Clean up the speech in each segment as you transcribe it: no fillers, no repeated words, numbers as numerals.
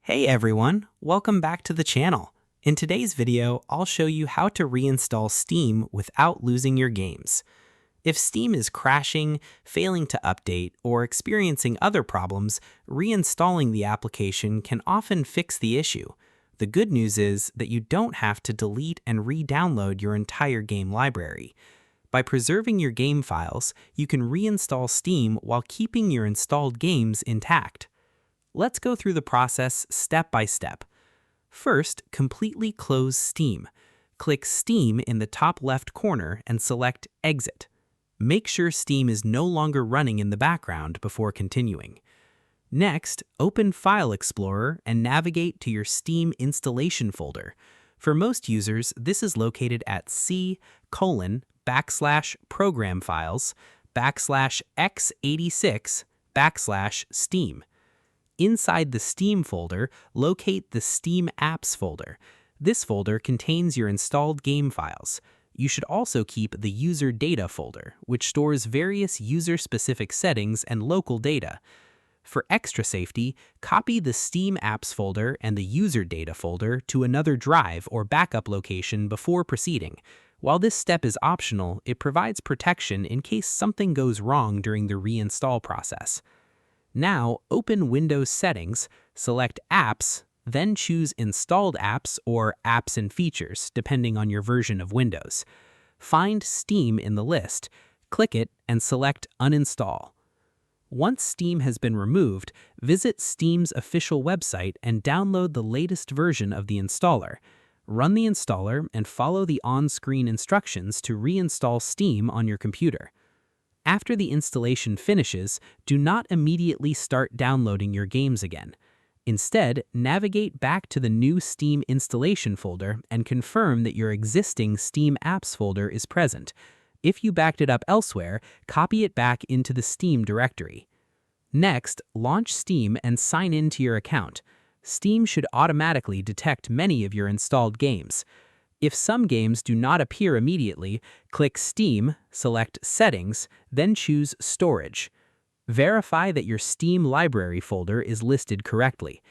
Hey everyone, welcome back to the channel. In today's video, I'll show you how to reinstall Steam without losing your games. If Steam is crashing, failing to update, or experiencing other problems, reinstalling the application can often fix the issue. The good news is that you don't have to delete and re-download your entire game library. By preserving your game files, you can reinstall Steam while keeping your installed games intact. Let's go through the process step by step. First, completely close Steam. Click Steam in the top left corner and select Exit. Make sure Steam is no longer running in the background before continuing. Next, open File Explorer and navigate to your Steam installation folder. For most users, this is located at C:\program files \x86 \Steam. Inside the Steam folder, locate the Steam Apps folder. This folder contains your installed game files. You should also keep the User Data folder, which stores various user-specific settings and local data. For extra safety, copy the Steam Apps folder and the User Data folder to another drive or backup location before proceeding. While this step is optional, it provides protection in case something goes wrong during the reinstall process. Now, open Windows Settings, select Apps, then choose Installed Apps or Apps and Features, depending on your version of Windows. Find Steam in the list, click it, and select Uninstall. Once Steam has been removed, visit Steam's official website and download the latest version of the installer. Run the installer and follow the on-screen instructions to reinstall Steam on your computer. After the installation finishes, do not immediately start downloading your games again. Instead, navigate back to the new Steam installation folder and confirm that your existing Steam Apps folder is present. If you backed it up elsewhere, copy it back into the Steam directory. Next, launch Steam and sign in to your account. Steam should automatically detect many of your installed games. If some games do not appear immediately, click Steam, select Settings, then choose Storage. Verify that your Steam library folder is listed correctly.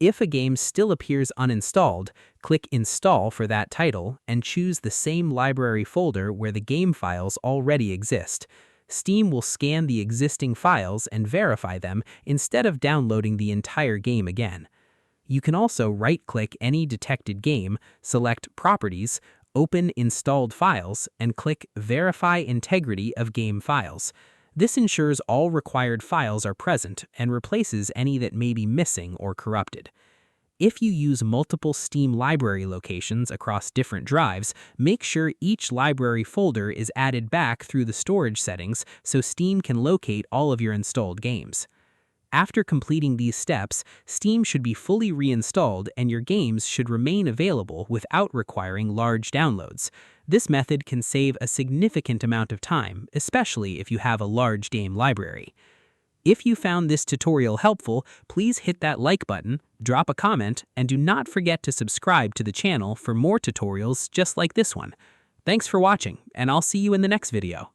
If a game still appears uninstalled, click Install for that title and choose the same library folder where the game files already exist. Steam will scan the existing files and verify them instead of downloading the entire game again. You can also right-click any detected game, select Properties, open Installed Files, and click Verify Integrity of Game Files. This ensures all required files are present and replaces any that may be missing or corrupted. If you use multiple Steam library locations across different drives, make sure each library folder is added back through the storage settings so Steam can locate all of your installed games. After completing these steps, Steam should be fully reinstalled and your games should remain available without requiring large downloads. This method can save a significant amount of time, especially if you have a large game library. If you found this tutorial helpful, please hit that like button, drop a comment, and do not forget to subscribe to the channel for more tutorials just like this one. Thanks for watching, and I'll see you in the next video.